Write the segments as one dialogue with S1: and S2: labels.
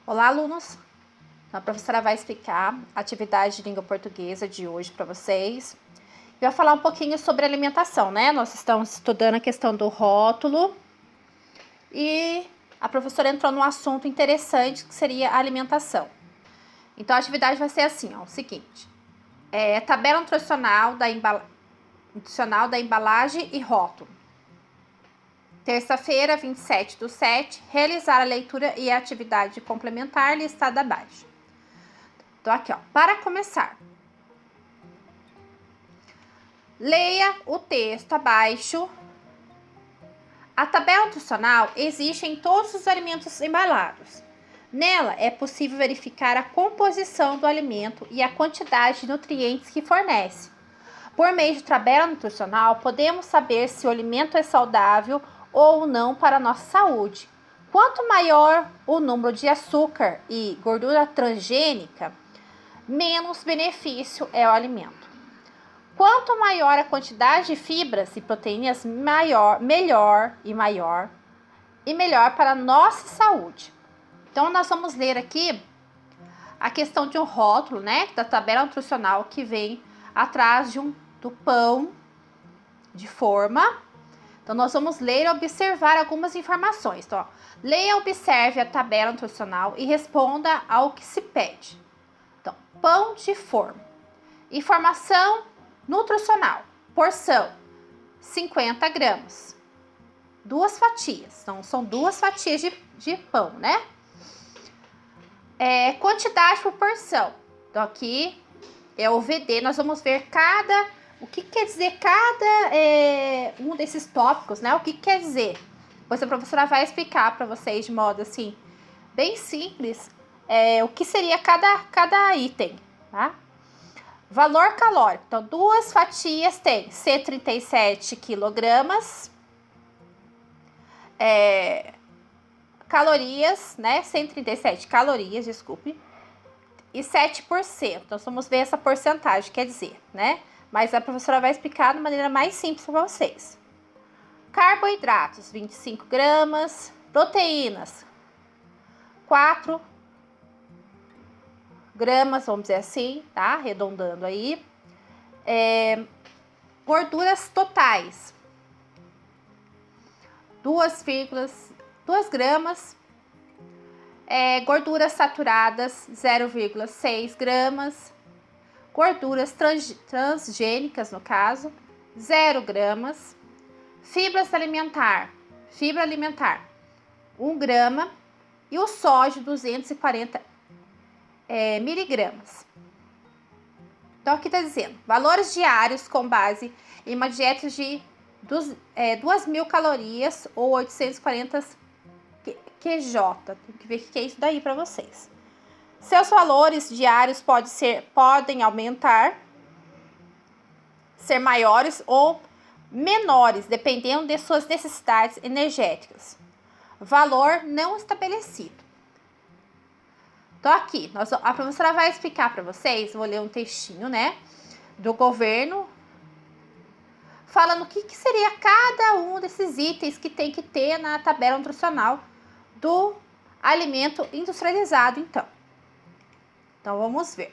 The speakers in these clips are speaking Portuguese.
S1: Olá, alunos! Então, a professora vai explicar a atividade de língua portuguesa de hoje para vocês. E vai falar um pouquinho sobre alimentação, né? Nós estamos estudando a questão do rótulo e a professora entrou num assunto interessante que seria a alimentação. Então, a atividade vai ser assim, ó, o seguinte. Tabela nutricional da embalagem e rótulo. Terça-feira, 27/7, realizar a leitura e a atividade complementar listada abaixo. Então, aqui, ó, para começar, leia o texto abaixo. A tabela nutricional existe em todos os alimentos embalados. Nela é possível verificar a composição do alimento e a quantidade de nutrientes que fornece. Por meio de tabela nutricional, podemos saber se o alimento é saudável ou não para a nossa saúde. Quanto maior o número de açúcar e gordura transgênica, menos benefício é o alimento. Quanto maior a quantidade de fibras e proteínas, melhor para a nossa saúde. Então, nós vamos ler aqui a questão de um rótulo, né, da tabela nutricional que vem atrás do pão de forma. Então, nós vamos ler e observar algumas informações. Então, ó, leia, observe a tabela nutricional e responda ao que se pede. Então, pão de forma. Informação nutricional. Porção, 50 gramas. 2 fatias. Então, são 2 fatias de pão, né? Quantidade por porção. Então, aqui é o VD. Nós vamos ver o que quer dizer cada um desses tópicos, né? O que quer dizer? Depois a professora vai explicar para vocês de modo assim, bem simples, o que seria cada item, tá? Valor calórico. Então, 2 fatias tem 37 quilogramas. Calorias, né? 137 calorias, desculpe. E 7%. Então, vamos ver essa porcentagem, quer dizer, né? Mas a professora vai explicar de maneira mais simples para vocês. Carboidratos, 25 gramas. Proteínas, 4 gramas, vamos dizer assim, tá? Arredondando aí. Gorduras totais, 2 gramas. Gorduras saturadas, 0,6 gramas. Gorduras transgênicas, no caso, 0 gramas. Fibra alimentar, 1 grama. E o sódio, 240 miligramas. Então, aqui está dizendo, valores diários com base em uma dieta de 2.000 calorias ou 840 QJ. Tem que ver o que é isso daí para vocês. Seus valores diários podem aumentar, ser maiores ou menores, dependendo de suas necessidades energéticas. Valor não estabelecido. Então, aqui, a professora vai explicar para vocês, vou ler um textinho, né, do governo, falando o que seria cada um desses itens que tem que ter na tabela nutricional do alimento industrializado, então. Então, vamos ver.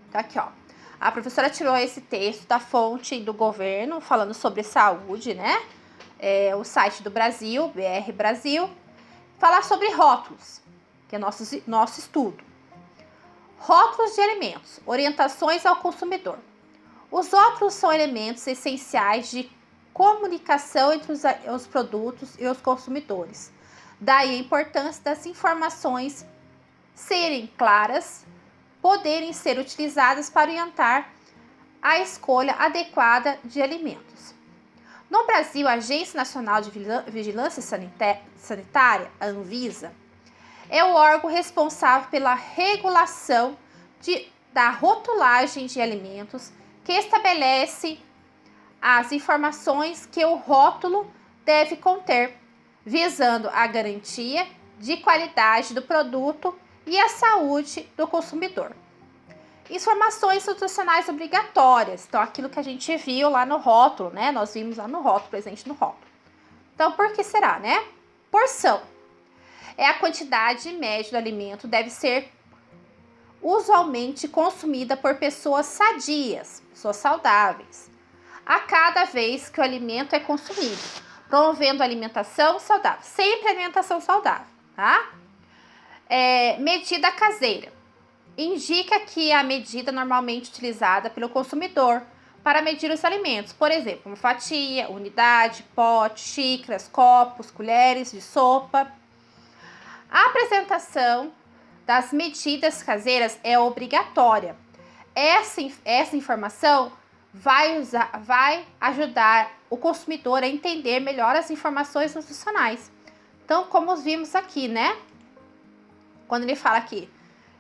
S1: Então, aqui, ó. A professora tirou esse texto da fonte do governo, falando sobre saúde, né? O site do Brasil, BR Brasil, falar sobre rótulos, que é nosso estudo. Rótulos de alimentos, orientações ao consumidor. Os rótulos são elementos essenciais de comunicação entre os produtos e os consumidores. Daí a importância das informações serem claras, poderem ser utilizadas para orientar a escolha adequada de alimentos. No Brasil, a Agência Nacional de Vigilância Sanitária, a Anvisa, é o órgão responsável pela regulação da rotulagem de alimentos, que estabelece as informações que o rótulo deve conter, visando a garantia de qualidade do produto e a saúde do consumidor. Informações nutricionais obrigatórias. Então, aquilo que a gente viu lá no rótulo, né? Nós vimos lá no rótulo, presente no rótulo. Então, por que será, né? Porção é a quantidade média do alimento, deve ser usualmente consumida por pessoas sadias, pessoas saudáveis, a cada vez que o alimento é consumido, promovendo alimentação saudável, sempre alimentação saudável, tá? Medida caseira indica que a medida normalmente utilizada pelo consumidor para medir os alimentos, por exemplo, uma fatia, unidade, pote, xícaras, copos, colheres de sopa. A apresentação das medidas caseiras é obrigatória. Essa informação vai ajudar o consumidor a entender melhor as informações nutricionais. Então, como vimos aqui, né? Quando ele fala aqui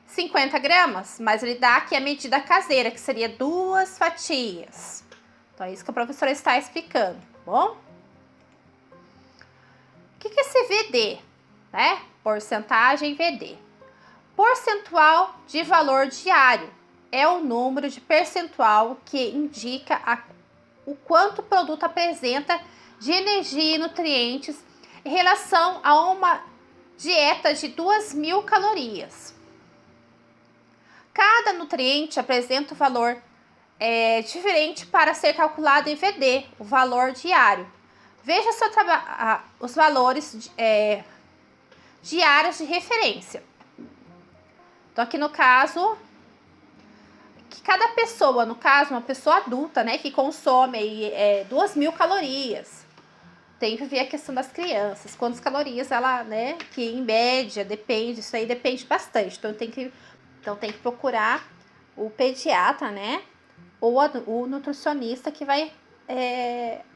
S1: 50 gramas, mas ele dá aqui a medida caseira, que seria 2 fatias. Então, é isso que a professora está explicando, tá bom? O que é esse VD, né? Porcentagem VD. Percentual de valor diário é o número de percentual que indica o quanto o produto apresenta de energia e nutrientes em relação a uma dieta de 2.000 calorias. Cada nutriente apresenta um valor diferente para ser calculado em VD, o valor diário. Veja os valores diários de referência. Então, aqui no caso, que cada pessoa, no caso, uma pessoa adulta, né, que consome 2.000 calorias. Tem que ver a questão das crianças, quantas calorias ela, né, que em média depende, isso aí depende bastante. Então, tem que procurar o pediatra, né, ou o nutricionista que vai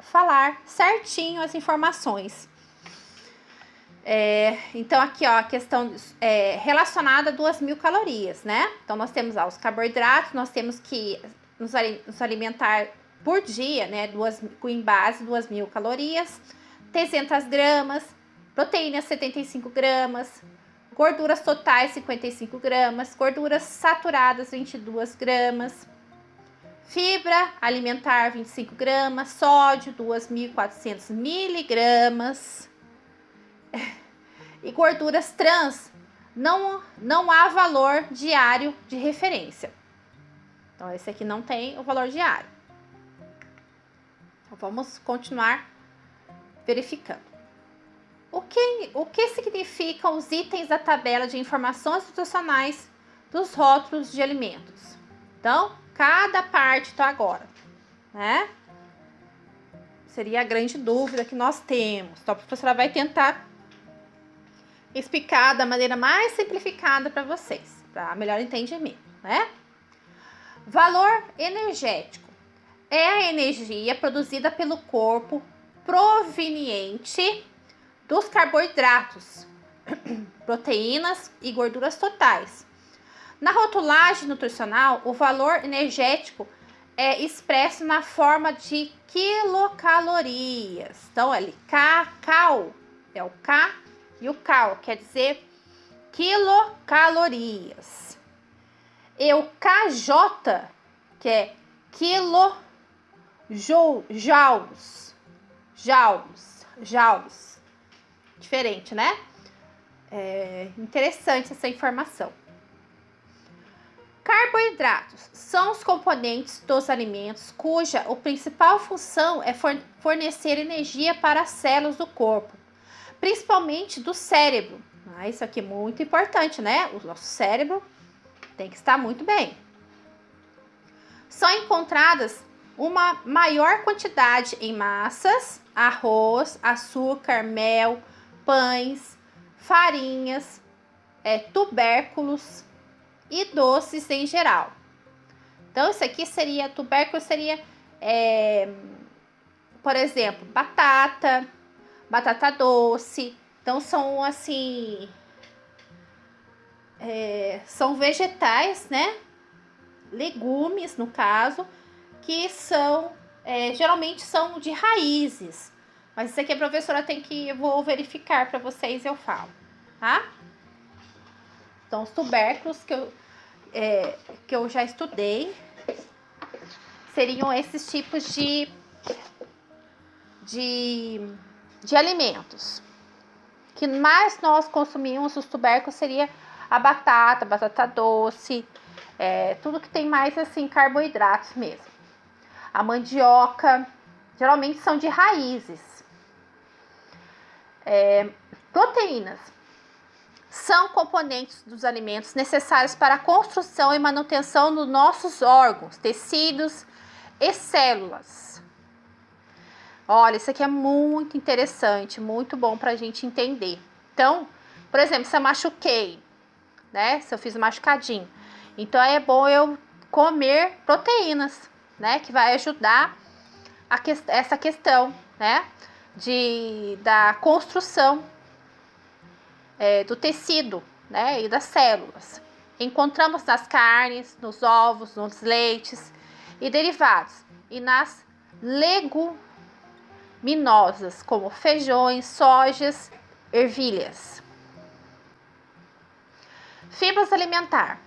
S1: falar certinho as informações. Então, aqui, ó, a questão relacionada a 2.000 calorias, né? Então, nós temos os carboidratos, nós temos que nos alimentar por dia, né? Em base 2.000 calorias, 300 gramas, proteínas 75 gramas, gorduras totais 55 gramas, gorduras saturadas 22 gramas, fibra alimentar 25 gramas, sódio 2.400 miligramas. E gorduras trans, não há valor diário de referência. Então, esse aqui não tem o valor diário. Então, vamos continuar verificando. O que significam os itens da tabela de informações nutricionais dos rótulos de alimentos? Então, cada parte está agora, né? Seria a grande dúvida que nós temos. Então, a professora vai tentar explicar da maneira mais simplificada para vocês, para melhor entendimento, né? Valor energético é a energia produzida pelo corpo proveniente dos carboidratos, proteínas e gorduras totais. Na rotulagem nutricional, o valor energético é expresso na forma de quilocalorias. Então, ali, cal é o K e o cal, quer dizer quilocalorias. E o KJ, que é kilojoules. Joules. Diferente, né? Interessante essa informação. Carboidratos são os componentes dos alimentos cuja principal função é fornecer energia para as células do corpo, principalmente do cérebro. Isso aqui é muito importante, né? O nosso cérebro tem que estar muito bem. São encontradas uma maior quantidade em massas, arroz, açúcar, mel, pães, farinhas, tubérculos e doces em geral. Então, isso aqui seria, tubérculo seria, por exemplo, batata doce. Então, são assim, são vegetais, né? Legumes, no caso, que são, geralmente são de raízes. Mas isso aqui a professora eu vou verificar para vocês e eu falo, tá? Então, os tubérculos que eu já estudei seriam esses tipos de alimentos. que mais nós consumimos os tubérculos seria a batata doce, tudo que tem mais assim carboidratos mesmo. A mandioca, geralmente são de raízes. Proteínas são componentes dos alimentos necessários para a construção e manutenção dos nossos órgãos, tecidos e células. Olha, isso aqui é muito interessante, muito bom para a gente entender. Então, por exemplo, se eu machuquei, né? Se eu fiz um machucadinho, então é bom eu comer proteínas, né? Que vai ajudar essa questão, né? Da construção do tecido, né? E das células. Encontramos nas carnes, nos ovos, nos leites e derivados, e nas leguminosas, como feijões, sojas, ervilhas. Fibras alimentar.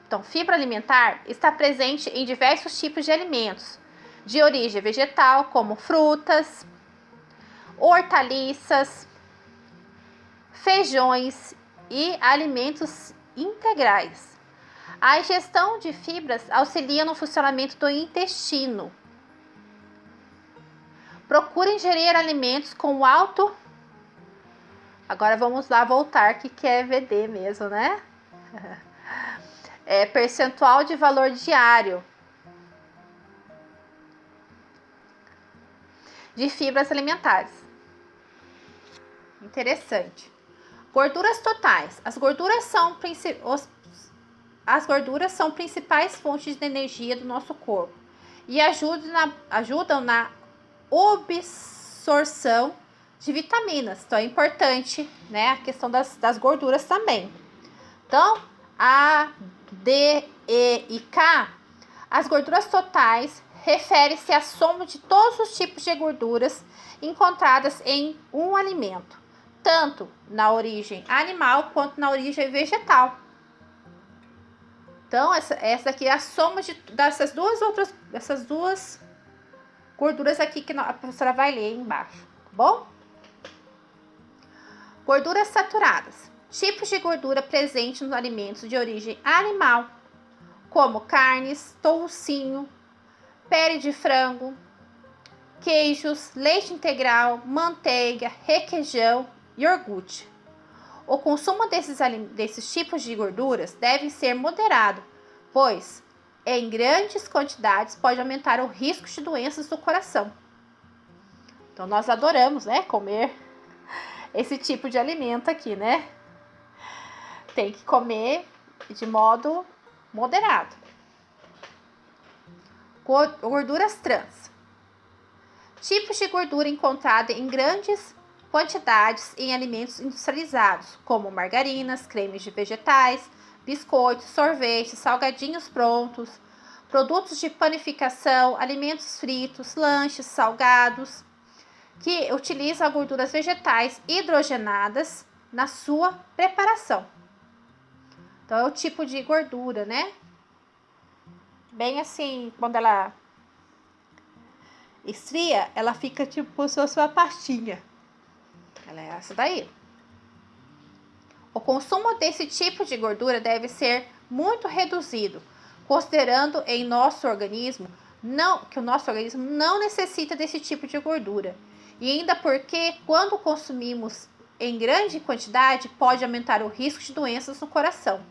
S1: Então, fibra alimentar está presente em diversos tipos de alimentos, de origem vegetal, como frutas, hortaliças, feijões e alimentos integrais. A ingestão de fibras auxilia no funcionamento do intestino. Procure ingerir alimentos com alto... Agora vamos lá voltar que é VD mesmo, né? Percentual de valor diário de fibras alimentares. Interessante. Gorduras totais. As gorduras são principais fontes de energia do nosso corpo e ajudam na absorção de vitaminas. Então é importante, né, a questão das gorduras também. Então, A, D, E e K, as gorduras totais refere-se à soma de todos os tipos de gorduras encontradas em um alimento, tanto na origem animal quanto na origem vegetal. Então, essa aqui é a soma dessas duas gorduras aqui que a professora vai ler embaixo, tá bom? Gorduras saturadas. Tipos de gordura presentes nos alimentos de origem animal, como carnes, toucinho, pele de frango, queijos, leite integral, manteiga, requeijão e iogurte. O consumo desses tipos de gorduras deve ser moderado, pois em grandes quantidades pode aumentar o risco de doenças do coração. Então nós adoramos, né, comer esse tipo de alimento aqui, né? Tem que comer de modo moderado. Gorduras trans. Tipos de gordura encontrada em grandes quantidades em alimentos industrializados, como margarinas, cremes de vegetais, biscoitos, sorvetes, salgadinhos prontos, produtos de panificação, alimentos fritos, lanches, salgados, que utilizam gorduras vegetais hidrogenadas na sua preparação. Então, é o tipo de gordura, né? Bem assim, quando ela esfria, ela fica tipo como se fosse uma pastinha. Ela é essa daí. O consumo desse tipo de gordura deve ser muito reduzido, considerando que o nosso organismo não necessita desse tipo de gordura. E ainda porque, quando consumimos em grande quantidade, pode aumentar o risco de doenças no coração.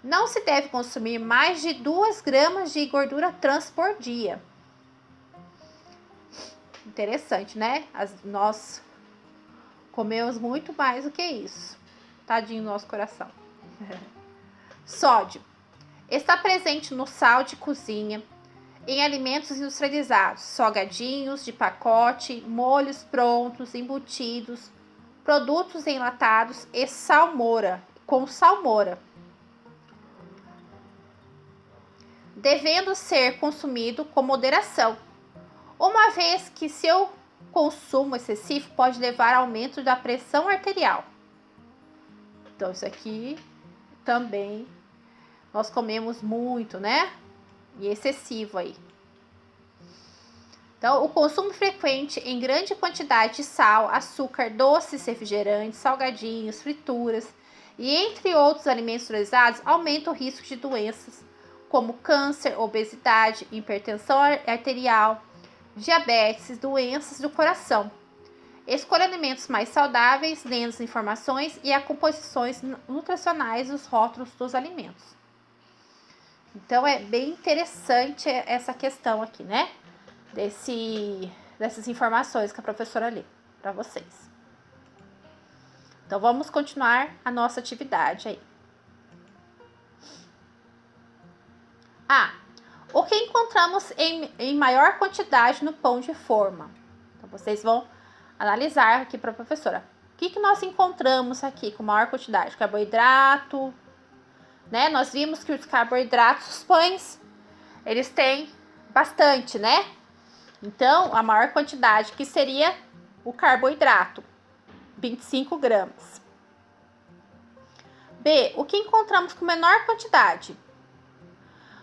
S1: Não se deve consumir mais de 2 gramas de gordura trans por dia. Interessante, né? Nós comemos muito mais do que isso. Tadinho do nosso coração. Sódio. Está presente no sal de cozinha, em alimentos industrializados, salgadinhos de pacote, molhos prontos, embutidos, produtos enlatados e com salmoura. Devendo ser consumido com moderação, uma vez que seu consumo excessivo pode levar ao aumento da pressão arterial. Então, isso aqui também nós comemos muito, né? E excessivo aí. Então, o consumo frequente em grande quantidade de sal, açúcar, doces, refrigerantes, salgadinhos, frituras e entre outros alimentos industrializados aumenta o risco de doenças como câncer, obesidade, hipertensão arterial, diabetes, doenças do coração. Escolha alimentos mais saudáveis, lendo as informações e as composições nutricionais dos rótulos dos alimentos. Então, é bem interessante essa questão aqui, né? Dessas informações que a professora lê para vocês. Então, vamos continuar a nossa atividade aí. O que encontramos em maior quantidade no pão de forma? Então, vocês vão analisar aqui para a professora. O que nós encontramos aqui com maior quantidade? Carboidrato, né? Nós vimos que os carboidratos, os pães, eles têm bastante, né? Então, a maior quantidade que seria o carboidrato, 25 gramas. B, o que encontramos com menor quantidade?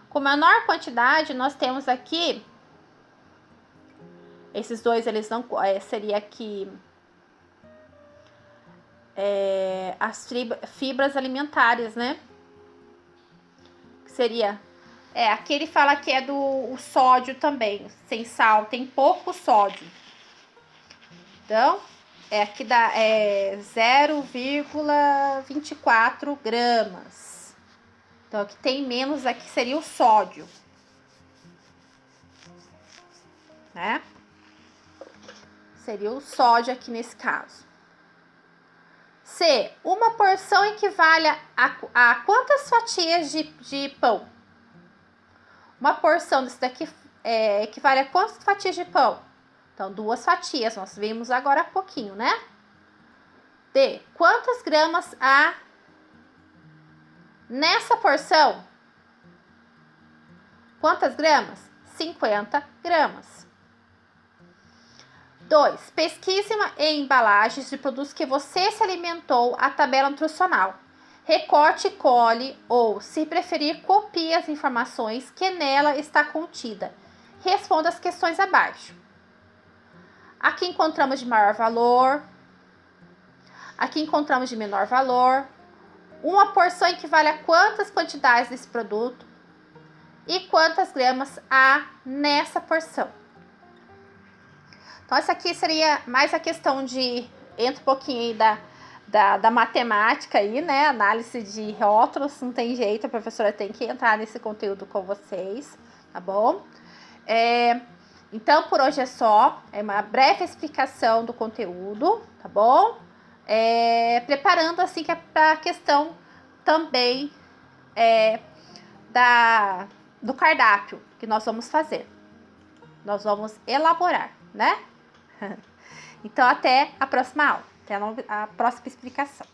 S1: Com menor quantidade, nós temos aqui, esses dois, eles não, seria aqui as fibras alimentares, né? Seria, aqui ele fala que é o sódio também, sem sal, tem pouco sódio. Então, aqui dá 0,24 gramas. Então, aqui tem menos, aqui seria o sódio, né? Seria o sódio aqui nesse caso. C, uma porção equivale a quantas fatias de pão? Uma porção desse daqui equivale a quantas fatias de pão? Então, 2 fatias, nós vimos agora há pouquinho, né? D, quantas gramas há nessa porção? Quantas gramas? 50 gramas. 2. Pesquise em embalagens de produtos que você se alimentou a tabela nutricional. Recorte e cole ou, se preferir, copie as informações que nela está contida. Responda as questões abaixo. Aqui encontramos de maior valor. Aqui encontramos de menor valor. Uma porção equivale a quantas quantidades desse produto? E quantas gramas há nessa porção? Então, essa aqui seria mais a questão de... Entra um pouquinho aí da matemática aí, né? Análise de rótulos, não tem jeito, a professora tem que entrar nesse conteúdo com vocês, tá bom? Então, por hoje é só. É uma breve explicação do conteúdo, tá bom? Preparando, assim, que é para a questão também do cardápio que nós vamos fazer. Nós vamos elaborar, né? Então, até a próxima aula, até a próxima explicação.